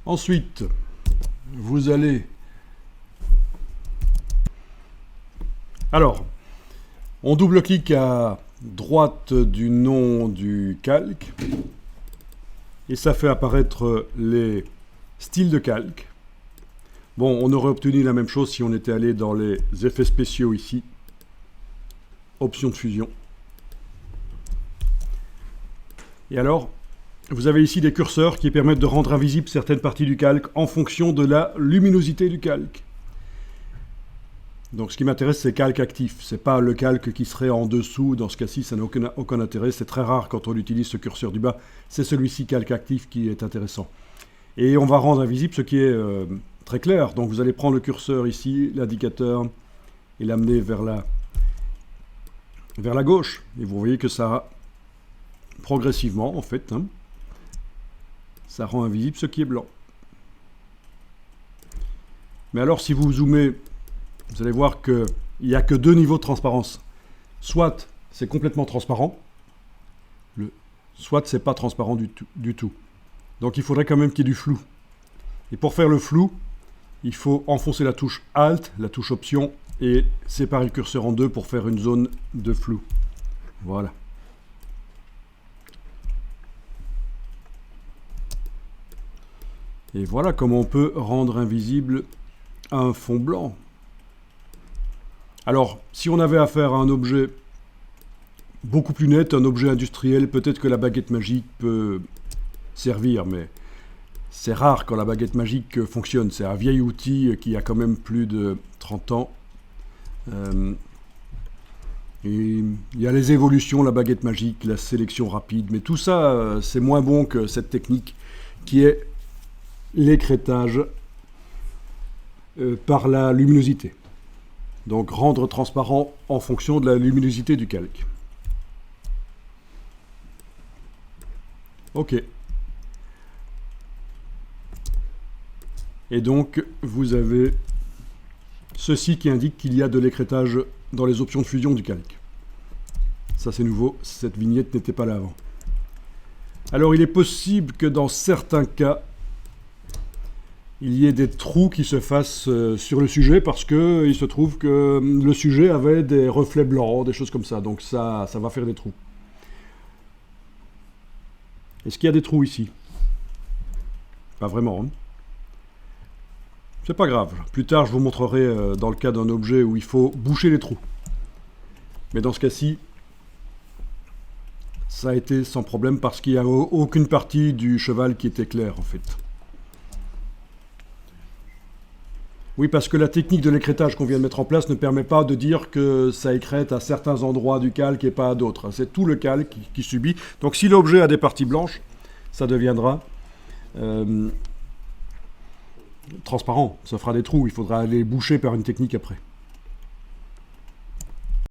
Ensuite, vous allez... Alors, on double-clique à droite du nom du calque et ça fait apparaître les styles de calque. Bon, on aurait obtenu la même chose si on était allé dans les effets spéciaux ici. Option de fusion. Et alors, vous avez ici des curseurs qui permettent de rendre invisibles certaines parties du calque en fonction de la luminosité du calque. Donc ce qui m'intéresse, c'est calque actif. Ce n'est pas le calque qui serait en dessous. Dans ce cas-ci, ça n'a aucun intérêt. C'est très rare quand on utilise ce curseur du bas. C'est celui-ci, calque actif, qui est intéressant. Et on va rendre invisible ce qui est très clair. Donc vous allez prendre le curseur ici, l'indicateur, et l'amener vers la gauche. Et vous voyez que ça, progressivement, en fait, ça rend invisible ce qui est blanc. Mais alors, si vous zoomez, vous allez voir qu'il n'y a que deux niveaux de transparence. Soit c'est complètement transparent, soit c'est pas transparent du tout. Donc il faudrait quand même qu'il y ait du flou. Et pour faire le flou, il faut enfoncer la touche Alt, la touche Option, et séparer le curseur en deux pour faire une zone de flou. Voilà. Et voilà comment on peut rendre invisible un fond blanc. Alors, si on avait affaire à un objet beaucoup plus net, un objet industriel, peut-être que la baguette magique peut servir, mais c'est rare quand la baguette magique fonctionne. C'est un vieil outil qui a quand même plus de 30 ans. Et il y a les évolutions, la baguette magique, la sélection rapide, mais tout ça, c'est moins bon que cette technique qui est l'écrêtage par la luminosité. Donc rendre transparent en fonction de la luminosité du calque. OK. Et donc vous avez ceci qui indique qu'il y a de l'écrêtage dans les options de fusion du calque. Ça c'est nouveau, cette vignette n'était pas là avant. Alors il est possible que dans certains cas, il y ait des trous qui se fassent sur le sujet parce qu'il se trouve que le sujet avait des reflets blancs, des choses comme ça. Donc ça va faire des trous. Est-ce qu'il y a des trous ici? Pas vraiment. C'est pas grave. Plus tard, je vous montrerai dans le cas d'un objet où il faut boucher les trous. Mais dans ce cas-ci, ça a été sans problème parce qu'il n'y a aucune partie du cheval qui était claire en fait. Oui, parce que la technique de l'écrêtage qu'on vient de mettre en place ne permet pas de dire que ça écrète à certains endroits du calque et pas à d'autres. C'est tout le calque qui subit. Donc si l'objet a des parties blanches, ça deviendra transparent. Ça fera des trous. Il faudra les boucher par une technique après.